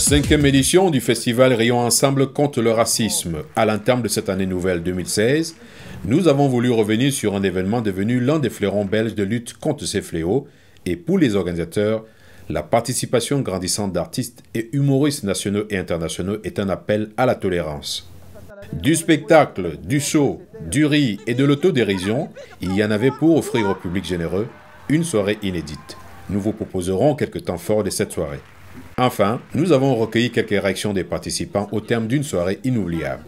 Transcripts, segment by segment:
5e édition du festival Rions Ensemble contre le racisme. À l'entame de cette année nouvelle 2016, nous avons voulu revenir sur un événement devenu l'un des fleurons belges de lutte contre ces fléaux et pour les organisateurs, la participation grandissante d'artistes et humoristes nationaux et internationaux est un appel à la tolérance. Du spectacle, du show, du rire et de l'autodérision, il y en avait pour offrir au public généreux une soirée inédite. Nous vous proposerons quelques temps forts de cette soirée. Enfin, nous avons recueilli quelques réactions des participants au terme d'une soirée inoubliable.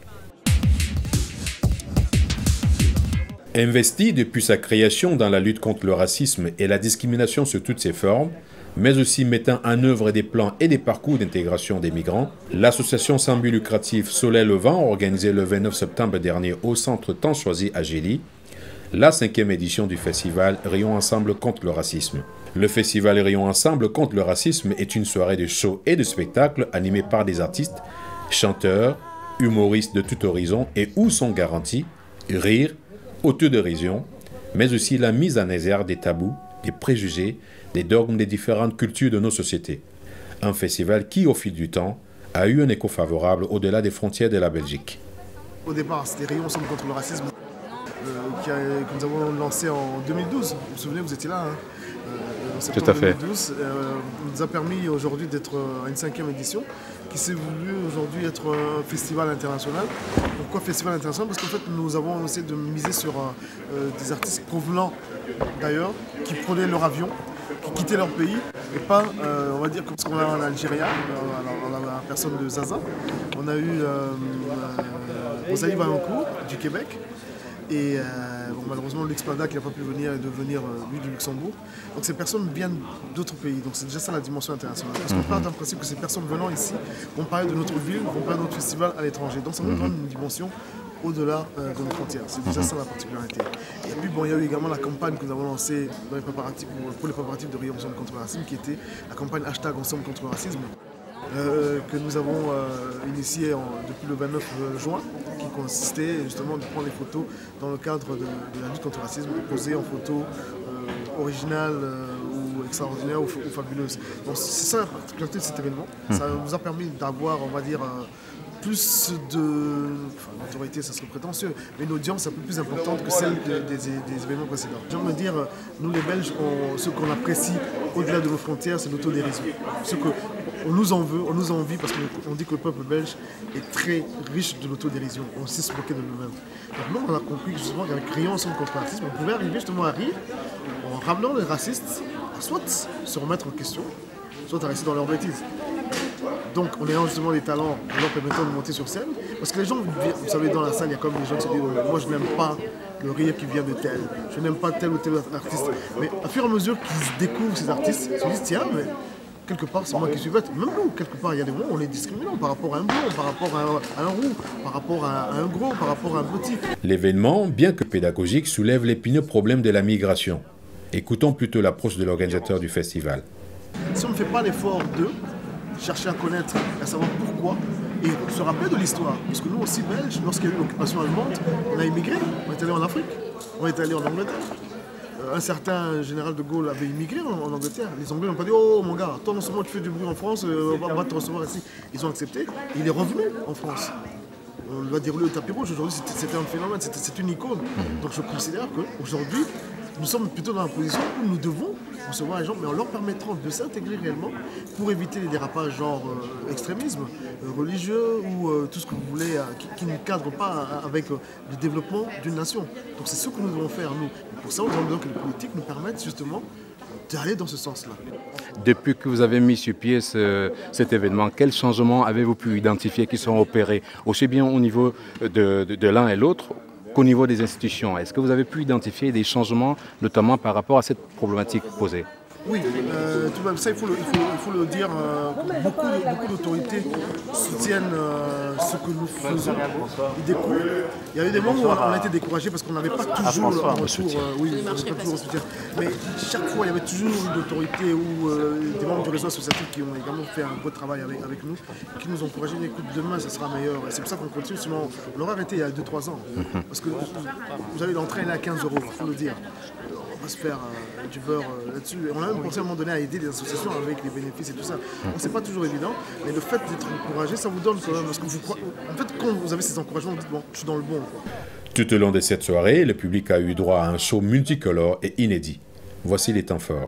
Investi depuis sa création dans la lutte contre le racisme et la discrimination sous toutes ses formes, mais aussi mettant en œuvre des plans et des parcours d'intégration des migrants, l'association sans but lucratif Soleil Levant, organisée le 29 septembre dernier au centre Temps Choisi à Gély, la 5e édition du festival Rions Ensemble contre le racisme. Le festival Rions Ensemble contre le racisme est une soirée de show et de spectacles animée par des artistes, chanteurs, humoristes de tout horizon et où sont garantis rire, autodérision, mais aussi la mise en exergue des tabous, des préjugés, des dogmes des différentes cultures de nos sociétés. Un festival qui, au fil du temps, a eu un écho favorable au-delà des frontières de la Belgique. Au départ, c'était Rions Ensemble contre le racisme que nous avons lancé en 2012. Vous vous souvenez, vous étiez là, Tout à fait. 2012. Nous a permis aujourd'hui d'être à une 5e édition qui s'est voulu aujourd'hui être un festival international. Pourquoi festival international? Parce qu'en fait, nous avons essayé de miser sur des artistes provenant d'ailleurs, qui prenaient leur avion, qui quittaient leur pays, et pas, on va dire, comme ce qu'on a en Algérie, on a la personne de Zaza, on a eu Rosalie Vaillancourt du Québec, et bon, malheureusement l'Explada qui n'a pas pu venir est devenir lui du Luxembourg. Donc ces personnes viennent d'autres pays, donc c'est déjà ça la dimension internationale. Parce qu'on part d'un principe que ces personnes venant ici vont parler de notre ville, vont parler de notre festival à l'étranger. Donc ça nous donne une dimension au-delà de nos frontières. C'est déjà ça la particularité. Et puis bon, il y a eu également la campagne que nous avons lancée dans les préparatifs, pour les préparatifs de Rions Ensemble contre le racisme, qui était la campagne hashtag Ensemble contre le racisme. Que nous avons initié depuis le 29 juin, qui consistait justement de prendre les photos dans le cadre de la lutte contre le racisme, posées en photos originales ou extraordinaires ou fabuleuses. Donc c'est ça la particularité de cet événement. Ça nous a permis d'avoir, on va dire, plus de... Enfin, l'autorité, ça serait prétentieux, mais une audience un peu plus importante que celle des événements précédents. J'ai envie de dire, nous les Belges, ce qu'on apprécie au-delà de nos frontières, c'est l'autodérision. On nous en veut, on nous envie parce qu'on dit que le peuple belge est très riche de l'autodérision. On sait se moquer de nous-mêmes. Donc nous, on a compris justement qu'avec Rions Ensemble contre le racisme, on pouvait arriver justement à rire en ramenant les racistes à soit se remettre en question, soit à rester dans leurs bêtises. Donc en ayant justement les talents, en leur permettant de monter sur scène, parce que les gens, vous savez, dans la salle, il y a comme des gens qui se disent moi je n'aime pas le rire qui vient de tel, je n'aime pas tel ou tel artiste. Mais à fur et à mesure qu'ils découvrent ces artistes, ils se disent tiens, mais quelque part c'est moi qui suis bête. Même nous, quelque part, il y a des moments où on est discriminant par rapport à un blond, par rapport à un roux, par rapport à un gros, par rapport à un petit. L'événement, bien que pédagogique, soulève l'épineux problème de la migration. Écoutons plutôt l'approche de l'organisateur du festival. Si on ne fait pas l'effort de chercher à connaître, à savoir pourquoi, et se rappeler de l'histoire. Parce que nous aussi, Belges, lorsqu'il y a eu l'occupation allemande, on a immigré, on est allé en Afrique, on est allé en Angleterre. Un certain général de Gaulle avait immigré en Angleterre. Les Anglais n'ont pas dit « Oh mon gars, toi non seulement tu fais du bruit en France, on va te recevoir ici ». Ils ont accepté, et il est revenu en France. On va dire le tapis rouge, aujourd'hui c'était un phénomène, c'est une icône. Donc je considère qu'aujourd'hui, nous sommes plutôt dans la position où nous devons recevoir les gens, mais en leur permettant de s'intégrer réellement pour éviter les dérapages genre extrémisme religieux ou tout ce que vous voulez qui ne cadre pas avec le développement d'une nation. Donc c'est ce que nous devons faire, nous. Et pour ça, nous avons besoin que les politiques nous permettent justement d'aller dans ce sens-là. Depuis que vous avez mis sur pied cet événement, quels changements avez-vous pu identifier qui sont opérés, aussi bien au niveau de l'un et l'autre qu'au niveau des institutions? Est-ce que vous avez pu identifier des changements, notamment par rapport à cette problématique posée? Oui, tout de même, ça il faut le dire, beaucoup d'autorités soutiennent ce que nous faisons, ils découvrent. Il y a eu des moments où on a été découragés parce qu'on n'avait pas toujours un retour, oui, on n'avait pas toujours un soutien. Mais chaque fois, il y avait toujours une autorité ou des membres du réseau associatif qui ont également fait un beau travail avec nous, qui nous ont encouragés, écoute, demain ça sera meilleur. Et c'est pour ça qu'on continue, sinon on l'aurait arrêté il y a 2-3 ans. Parce que vous avez l'entrée, elle est à 15 €, il faut le dire. va pas se faire du beurre là-dessus. On a même pensé à un moment donné à aider les associations avec les bénéfices et tout ça. Donc c'est pas toujours évident, mais le fait d'être encouragé, ça vous donne quand même. Parce que en fait, quand vous avez ces encouragements, vous dites bon, je suis dans le bon, quoi. Tout au long de cette soirée, le public a eu droit à un show multicolore et inédit. Voici les temps forts.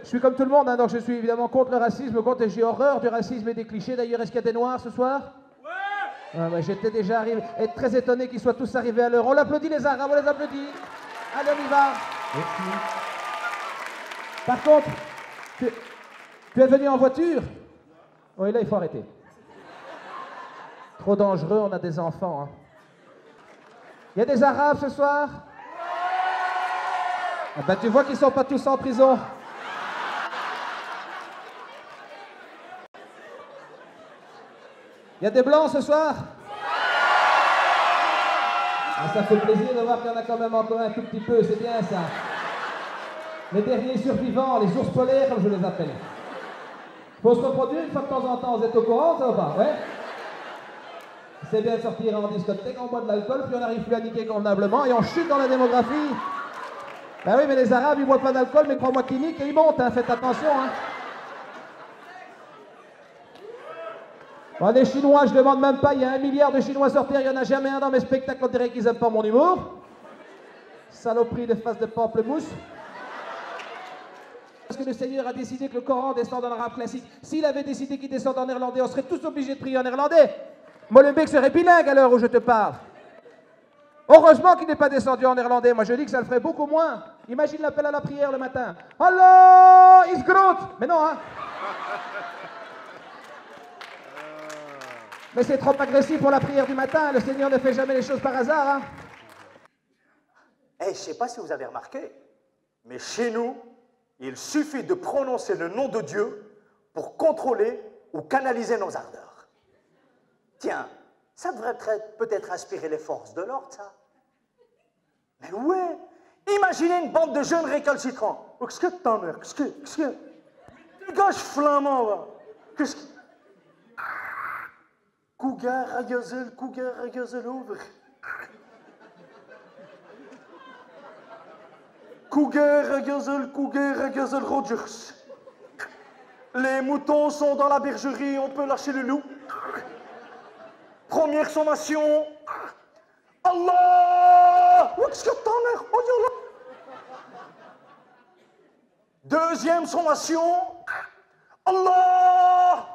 Je suis comme tout le monde, hein, donc je suis évidemment contre le racisme, j'ai horreur du racisme et des clichés. D'ailleurs, est-ce qu'il y a des noirs ce soir? Ouais, j'étais déjà arrivé, et très étonné qu'ils soient tous arrivés à l'heure. On l'applaudit les Arabes, on les applaudit. Allez, on y va. Par contre, tu es venu en voiture? Oui, là, il faut arrêter. Trop dangereux, on a des enfants. Hein. Il y a des Arabes ce soir? Ah ben, tu vois qu'ils ne sont pas tous en prison. Il y a des Blancs ce soir? Ah, ça fait plaisir de voir qu'il y en a quand même encore un tout petit peu, c'est bien ça. Les derniers survivants, les ours polaires comme je les appelle. Faut se reproduire une fois de temps en temps, vous êtes au courant ça ou pas? Ouais. C'est bien de sortir en discothèque, on boit de l'alcool, puis on n'arrive plus à niquer convenablement et on chute dans la démographie. Ben oui, mais les Arabes, ils boivent pas d'alcool, mais crois-moi qu'ils niquent et ils montent, hein, faites attention. Hein. Bon, les Chinois, je demande même pas, il y a 1 milliard de Chinois sur Terre, il n'y en a jamais un dans mes spectacles, on dirait qu'ils aiment pas mon humour. Saloperie de face de pamplemousse. Parce que le Seigneur a décidé que le Coran descende en arabe classique. S'il avait décidé qu'il descende en néerlandais, on serait tous obligés de prier en néerlandais. Molenbeek serait bilingue à l'heure où je te parle. Heureusement qu'il n'est pas descendu en néerlandais. Moi, je dis que ça le ferait beaucoup moins. Imagine l'appel à la prière le matin. Allah is groot. Mais non, hein. Mais c'est trop agressif pour la prière du matin. Le Seigneur ne fait jamais les choses par hasard, hein. Je ne sais pas si vous avez remarqué, mais chez nous, il suffit de prononcer le nom de Dieu pour contrôler ou canaliser nos ardeurs. Tiens, ça devrait peut-être inspirer les forces de l'ordre, ça. Mais ouais, imaginez une bande de jeunes récalcitrants. Qu'est-ce que t'en as? Qu'est-ce que... Dégage flamand, va. Qu'est-ce que... Cougar, ragazel, over. Cougar, ragazel, Rogers. Les moutons sont dans la bergerie, on peut lâcher le loup. Première sommation. Allah! Qu'est-ce que t'en as? Oh, yallah. Deuxième sommation. Allah!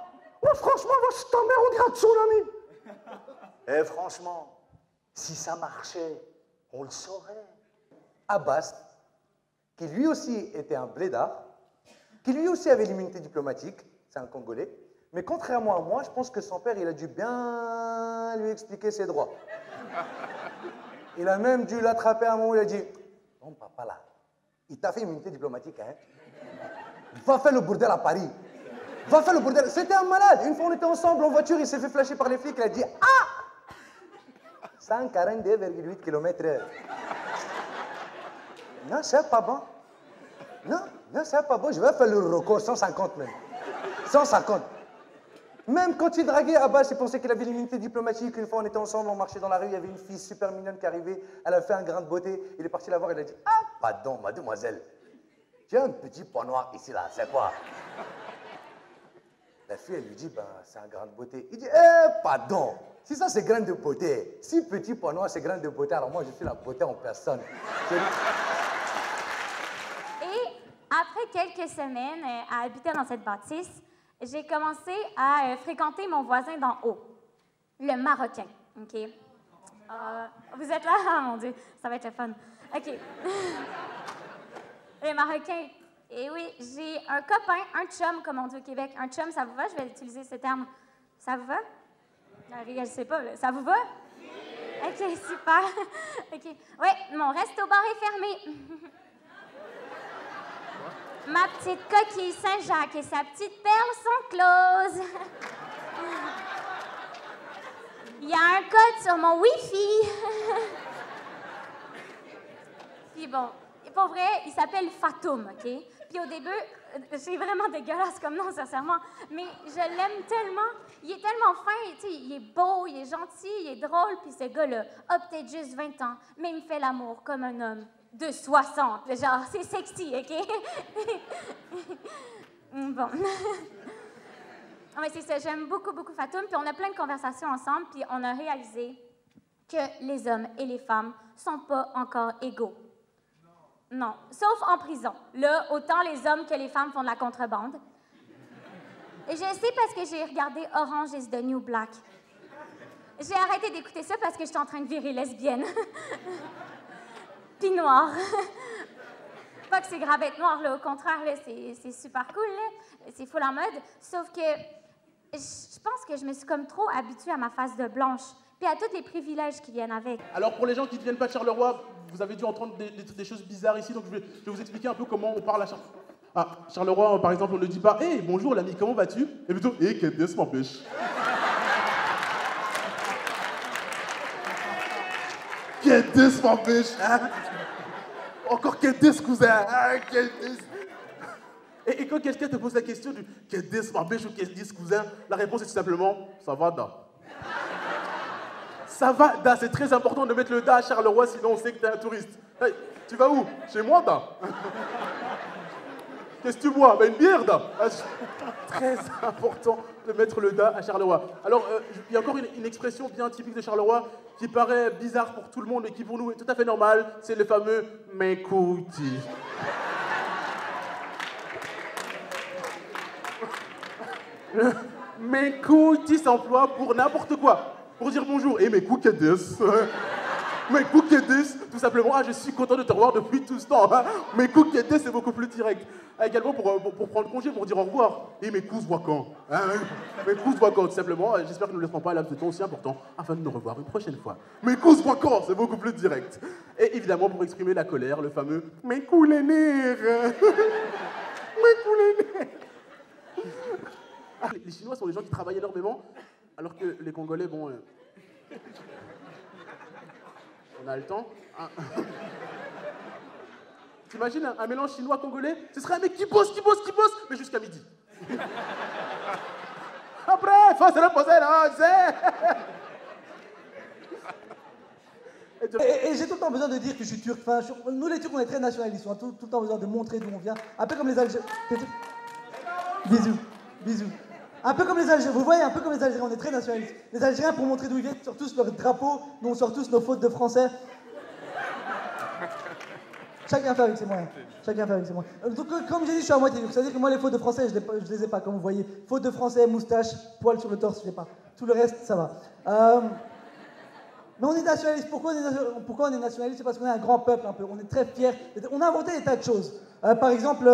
Oh, franchement, va ta mère, on dirait un tsunami. Et franchement, si ça marchait, on le saurait. Abbas, qui lui aussi était un blédard, qui lui aussi avait l'immunité diplomatique, c'est un Congolais, mais contrairement à moi, je pense que son père, il a dû bien lui expliquer ses droits. Il a même dû l'attraper à un moment où il a dit « Non, papa, là, il t'a fait l'immunité diplomatique, hein? Va faire le bordel à Paris. Va faire le bordel. » C'était un malade. Une fois, on était ensemble en voiture, il s'est fait flasher par les flics, il a dit « Ah ! 142,8 km/h. Non, c'est pas bon. Non, c'est pas bon. Je vais faire le record, 150 même. 150. Même quand il draguait Abbas, il pensait qu'il avait l'immunité diplomatique. Une fois, on était ensemble, on marchait dans la rue, il y avait une fille super mignonne qui arrivait. Elle a fait un grain de beauté. Il est parti la voir, il a dit « Ah, pardon, mademoiselle. J'ai un petit point noir ici, là. C'est quoi ?» La fille, elle lui dit « Ben, c'est un grain de beauté. » Il dit « Eh, pardon. Si ça, c'est grain de beauté. Si petit point noir, c'est grain de beauté, alors moi, je suis la beauté en personne. » Après quelques semaines à habiter dans cette bâtisse, j'ai commencé à fréquenter mon voisin d'en haut, le Marocain. OK? Vous êtes là? Ah, mon Dieu, ça va être le fun. OK. Le Marocain. Et oui, j'ai un copain, un chum, comme on dit au Québec. Un chum, ça vous va? Je vais utiliser ce terme. Ça vous va? Je ne sais pas. Ça vous va? OK, super. OK. Oui, mon resto-bar est fermé. Ma petite coquille Saint-Jacques et sa petite perle sont closes. Il y a un code sur mon Wi-Fi. Puis bon, pour vrai, il s'appelle Fatoum, OK? Puis au début, c'est vraiment dégueulasse comme nom, sincèrement, mais je l'aime tellement. Il est tellement fin, tu sais, il est beau, il est gentil, il est drôle, puis ce gars-là a peut-être juste 20 ans, mais il me fait l'amour comme un homme de 60. Genre, c'est sexy, OK? Bon. Ouais, c'est ça, j'aime beaucoup, beaucoup Fatoum. Puis on a plein de conversations ensemble, puis on a réalisé que les hommes et les femmes sont pas encore égaux. Non, sauf en prison. Là, autant les hommes que les femmes font de la contrebande. Et je sais parce que j'ai regardé Orange is the New Black. J'ai arrêté d'écouter ça parce que j'étais en train de virer lesbienne. Puis noire. Pas que c'est grave être noir, là. Au contraire, là, c'est super cool, là. C'est full en mode. Sauf que je pense que je me suis comme trop habituée à ma face de blanche, puis à tous les privilèges qui viennent avec. Alors pour les gens qui ne viennent pas de Charleroi, vous avez dû entendre des choses bizarres ici, donc je vais vous expliquer un peu comment on parle à Charleroi. Ah, Charleroi, par exemple, on ne dit pas « Hey, bonjour l'ami, comment vas-tu ?» Et plutôt « Hey, qu'est-ce que m'empêche ?» Qu'est-ce que m'empêche, hein? Encore qu'est-ce cousin, hein? Et quand quelqu'un te pose la question du « Qu'est-ce m'empêche » ou « Qu'est-ce cousin ?» la réponse est tout simplement « Ça va, da ». Ça va, da, c'est très important de mettre le da à Charleroi, sinon on sait que t'es un touriste. Hey, tu vas où? Chez moi, da. Qu'est-ce que tu bois? Ben, une bière, da. Très important de mettre le da à Charleroi. Alors, il y a encore une expression bien typique de Charleroi qui paraît bizarre pour tout le monde, mais qui pour nous est tout à fait normale. C'est le fameux « m'écouti ». Le « m'écouti » s'emploie pour n'importe quoi. Pour dire bonjour. Et mes couquedes. Mes couquedes, tout simplement. Ah, je suis content de te revoir depuis tout ce temps. Hein. Mes couquedes, c'est beaucoup plus direct. Également pour prendre congé, pour dire au revoir. Et mes coups se voient quand, hein. Mes coups se voient quand, tout simplement. J'espère que nous ne laisserons pas un laps de temps aussi important afin de nous revoir une prochaine fois. Mes coups se voient quand, c'est beaucoup plus direct. Et évidemment, pour exprimer la colère, le fameux « mes coups les nerfs ». Mes coups les nerfs. Ah, les Chinois sont des gens qui travaillent énormément, alors que les Congolais, bon... on a le temps. Ah. T'imagines un mélange chinois-congolais? Ce serait un mec qui bosse, mais jusqu'à midi. Après, il faut se reposer là, Et j'ai tout le temps besoin de dire que je suis turc. Enfin, nous les Turcs, on est très nationalistes. On a tout le temps besoin de montrer d'où on vient. Un peu comme les Algériens. Bisous, bisous. Un peu comme les Algériens, vous voyez, un peu comme les Algériens, on est très nationalistes. Les Algériens, pour montrer d'où ils viennent, sortent tous leur drapeau, nous on sort tous nos fautes de français. Chacun fait avec ses moyens. Chacun fait avec ses moyens. Donc, comme j'ai dit, je suis à moitié turc. C'est-à-dire que moi, les fautes de français, je les ai pas, comme vous voyez. Fautes de français, moustache, poil sur le torse, je l'ai pas. Tout le reste, ça va. Mais on est nationaliste. Pourquoi on est nationaliste? C'est parce qu'on est un grand peuple, un peu. On est très fiers. On a inventé des tas de choses. Par exemple,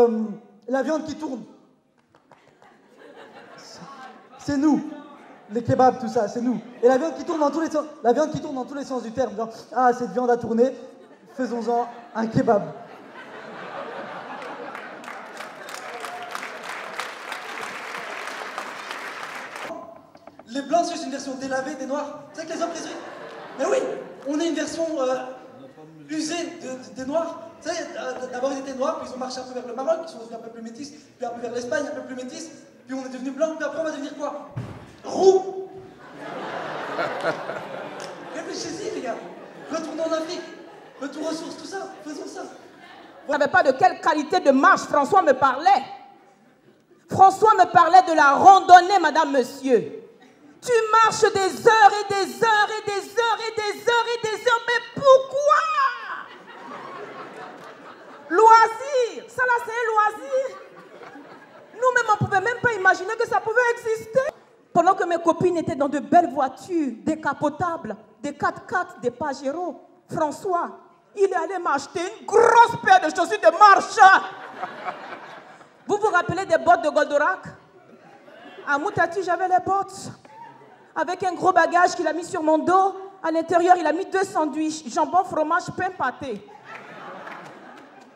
la viande qui tourne. C'est nous, les kebabs, tout ça, c'est nous. Et la viande qui tourne dans tous les sens, la viande qui tourne dans tous les sens du terme. Genre, ah, cette viande a tourné, faisons-en un kebab. Les blancs, c'est une version délavée des noirs. C'est que les hommes, mais oui, on est une version usée des noirs. Vous savez, d'abord ils étaient noirs, puis ils ont marché un peu vers le Maroc, ils sont devenus un peu plus métis, puis un peu vers l'Espagne, un peu plus métis. Puis on est devenu blanc, puis après on va devenir quoi? Roux. Réfléchissez les gars. Retournons en Afrique. Retour aux sources, tout ça. Faisons ça. Vous ne savez pas de quelle qualité de marche François me parlait. François me parlait de la randonnée, madame, monsieur. Tu marches des heures et des heures et des heures et des heures et des heures. Mais pourquoi? Loisir. Ça là, c'est un loisir. Nous-mêmes, on ne pouvait même pas imaginer que ça pouvait exister. Pendant que mes copines étaient dans de belles voitures, décapotables, des 4x4, des Pajero, François, il est allé m'acheter une grosse paire de chaussures de marche. Vous vous rappelez des bottes de Goldorak? À Moutati, j'avais les bottes. Avec un gros bagage qu'il a mis sur mon dos. À l'intérieur, il a mis 2 sandwichs, jambon, fromage, pain, pâté.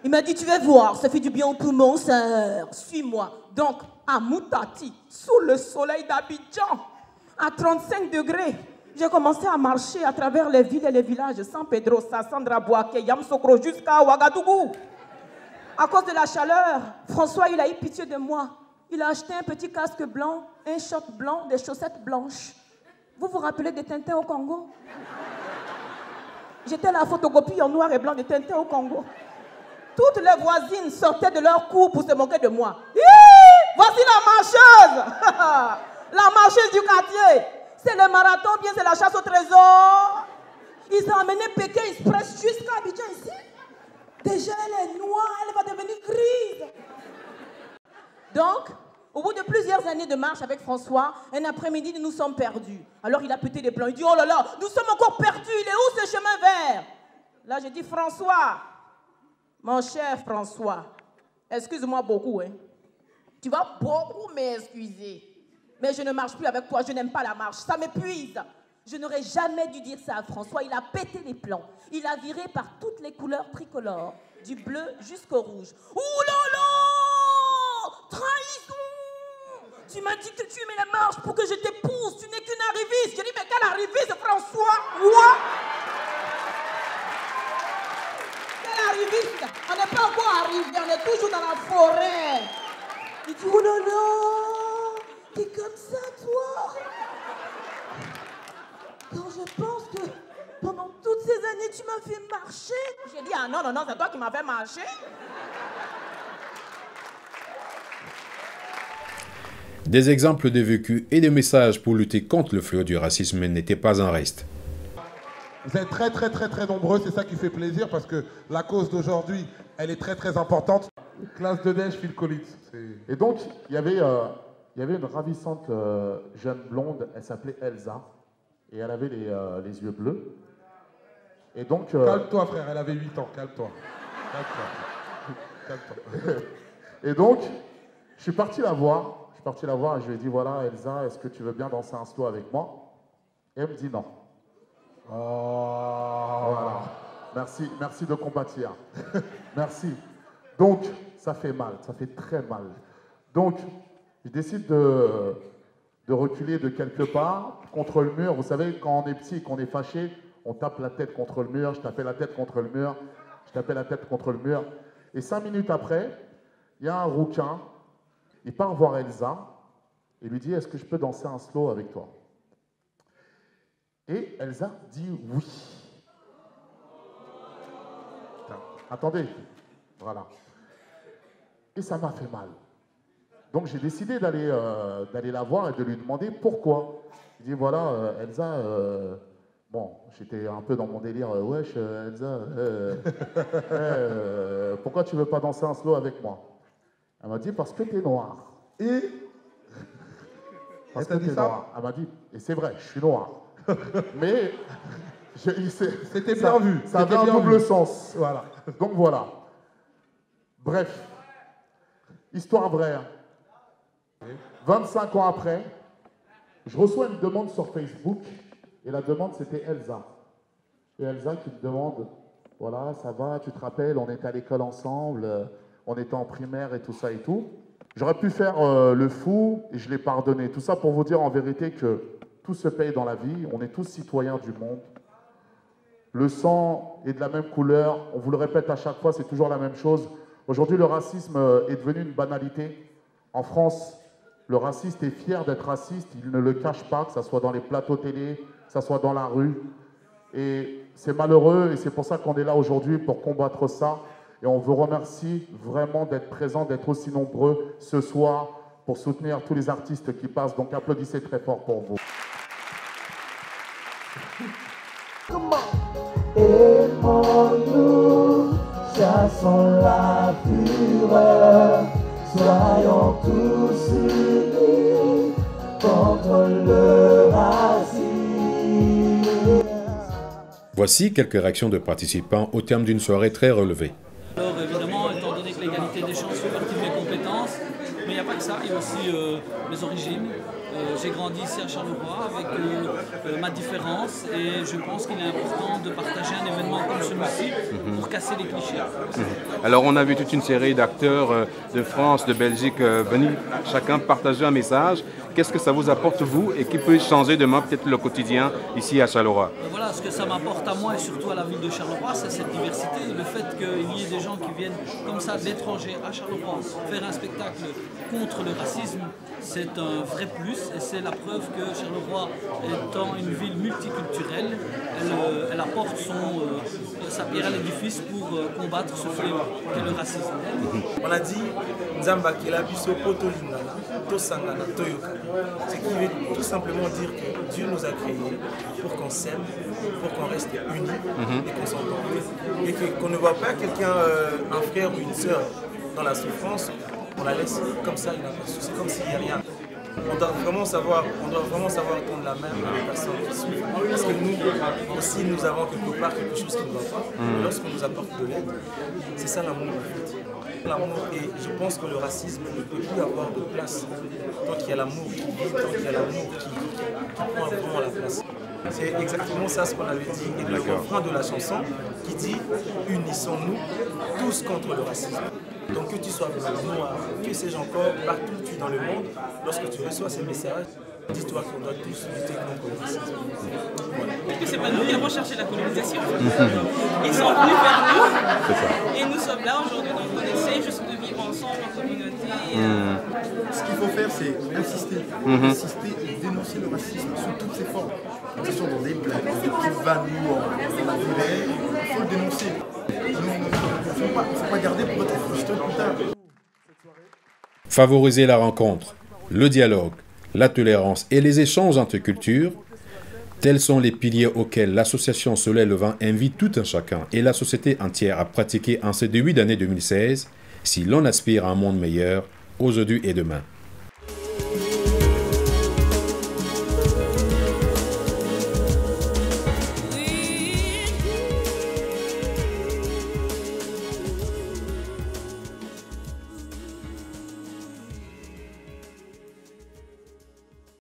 Il m'a dit, tu vas voir, ça fait du bien au poumon, sœur. Suis-moi. Donc, à Moutati, sous le soleil d'Abidjan, à 35 degrés, j'ai commencé à marcher à travers les villes et les villages de San Pedro, Sassandra, Boaké, Yamoussoukro, jusqu'à Ouagadougou. À cause de la chaleur, François, il a eu pitié de moi. Il a acheté un petit casque blanc, un short blanc, des chaussettes blanches. Vous vous rappelez des Tintins au Congo? J'étais la photocopie en noir et blanc de Tintin au Congo. Toutes les voisines sortaient de leur cour pour se moquer de moi. Hi, voici la marcheuse. La marcheuse du quartier. C'est le marathon, bien c'est la chasse au trésor. Ils ont amené Pékin Express jusqu'à Abidjan ici. Déjà, elle est noire, elle va devenir grise. Donc, au bout de plusieurs années de marche avec François, un après-midi, nous nous sommes perdus. Alors il a pété des plans. Il dit, oh là là, nous sommes encore perdus. Il est où ce chemin vert? Là, j'ai dit, François, mon cher François, excuse-moi beaucoup. Hein. Tu vas beaucoup m'excuser. Mais je ne marche plus avec toi. Je n'aime pas la marche. Ça m'épuise. Je n'aurais jamais dû dire ça à François. Il a pété les plans. Il a viré par toutes les couleurs tricolores, du bleu jusqu'au rouge. Ouh là là! Trahison! Tu m'as dit que tu aimais la marche pour que je t'épouse. Tu n'es qu'une arriviste. J'ai dit, mais quelle arriviste, François? Moi? Quelle arriviste? On n'est pas encore arrivé. On est toujours dans la forêt. Il dit, oh là là! T'es comme ça, toi? Quand je pense que pendant toutes ces années, tu m'as fait marcher. J'ai dit, ah non, non, non, c'est toi qui m'as fait marcher. Des exemples de vécus et de messages pour lutter contre le fléau du racisme n'étaient pas en reste. Vous êtes très nombreux, c'est ça qui fait plaisir parce que la cause d'aujourd'hui, elle est très importante. Classe de neige, Phil Collins. Et donc, il y avait une ravissante jeune blonde, elle s'appelait Elsa, et elle avait les yeux bleus. Et donc... Calme-toi frère, elle avait 8 ans, calme-toi. Calme-toi. Et donc, je suis parti la voir et je lui ai dit, voilà Elsa, est-ce que tu veux bien danser un slow avec moi? Et elle me dit non. Oh, voilà. Merci de compatir. Merci. Donc, ça fait mal, ça fait très mal. Donc, je décide de reculer de quelque part contre le mur. Vous savez, quand on est petit et qu'on est fâché, on tape la tête contre le mur. Je tapais la tête contre le mur. Je tapais la tête contre le mur. Et 5 minutes après, il y a un rouquin. Il part voir Elsa et lui dit, est-ce que je peux danser un slow avec toi? Et Elsa dit oui. Putain, attendez, voilà. Et ça m'a fait mal. Donc j'ai décidé d'aller la voir et de lui demander pourquoi. Il dit, voilà, Elsa, bon, j'étais un peu dans mon délire, wesh, Elsa, pourquoi tu veux pas danser un slow avec moi? Elle m'a dit, parce que t'es noir. Et parce que t'es noir. Elle m'a dit, et c'est vrai, je suis noir. Mais c'était bien vu. Ça avait un double sens. Voilà. Donc voilà. Bref, histoire vraie. 25 ans après, je reçois une demande sur Facebook. Et la demande, c'était Elsa. Et Elsa qui me demande, voilà, ça va, tu te rappelles, on était à l'école ensemble, on était en primaire et tout ça et tout. J'aurais pu faire le fou et je l'ai pardonné. Tout ça pour vous dire en vérité que tout se paye dans la vie. On est tous citoyens du monde. Le sang est de la même couleur. On vous le répète à chaque fois, c'est toujours la même chose. Aujourd'hui, le racisme est devenu une banalité. En France, le raciste est fier d'être raciste. Il ne le cache pas, que ce soit dans les plateaux télé, que ce soit dans la rue. Et c'est malheureux et c'est pour ça qu'on est là aujourd'hui pour combattre ça. Et on vous remercie vraiment d'être présents, d'être aussi nombreux ce soir pour soutenir tous les artistes qui passent. Donc applaudissez très fort pour vous. Aimons-nous, chassons la fureur, soyons tous unis contre le racisme. Voici quelques réactions de participants au terme d'une soirée très relevée. Alors évidemment, étant donné que l'égalité des chances fait partie de mes compétences, mais il n'y a pas que ça, il y a aussi mes origines. J'ai grandi ici à Charleroi avec ma différence et je pense qu'il est important de partager un événement comme celui-ci pour casser les clichés. Alors on a vu toute une série d'acteurs de France, de Belgique venir chacun partager un message. Qu'est-ce que ça vous apporte vous et qui peut changer demain peut-être le quotidien ici à Charleroi? Voilà, ce que ça m'apporte à moi et surtout à la ville de Charleroi, c'est cette diversité. Le fait qu'il y ait des gens qui viennent comme ça de l'étranger à Charleroi faire un spectacle contre le racisme, c'est un vrai plus et c'est la preuve que Charleroi étant une ville multiculturelle, elle apporte sa pierre à l'édifice pour combattre ce fléau qu'est le racisme. On a dit Nzamba Kela Biso Poto Lingala, Tosangana, Toyokana. Ce qui veut tout simplement dire que Dieu nous a créés pour qu'on s'aime, pour qu'on reste unis et qu'on s'entende. Et qu'on ne voit pas quelqu'un, un frère ou une sœur dans la souffrance, on la laisse comme ça, il n'a pas de souci, comme s'il n'y a rien. On doit vraiment savoir tendre la main à les personnes qui souffrent. Parce que nous aussi, nous avons quelque part quelque chose qui ne va pas. Et lorsqu'on nous apporte de l'aide, c'est ça l'amour en fait. L'amour, et je pense que le racisme ne peut plus avoir de place tant qu'il y a l'amour qui vit, tant qu'il y a l'amour qui prend vraiment la place. C'est exactement ça ce qu'on avait dit. Et le refrain de la chanson qui dit « Unissons-nous tous contre le racisme ». Donc que tu sois blanc, noir, que sais-je encore, partout où tu es dans le monde, lorsque tu reçois ces messages, dis-toi qu'on doit tous lutter contre le racisme. Parce que c'est pas nous qui avons cherché la colonisation. Ils sont venus vers nous et nous sommes là aujourd'hui. Donc on essaie juste de vivre ensemble en communauté. Ce qu'il faut faire, c'est insister. Insister et dénoncer le racisme sous toutes ses formes. Que ce soit dans des blagues, dans des petites vannes ou en vulgaire, il faut le dénoncer. Il ne faut pas garder pour être frustré plus tard. Favoriser la rencontre, le dialogue, la tolérance et les échanges entre cultures, tels sont les piliers auxquels l'association Soleil Levant invite tout un chacun et la société entière à pratiquer en ce début d'année 2016 si l'on aspire à un monde meilleur aujourd'hui et demain.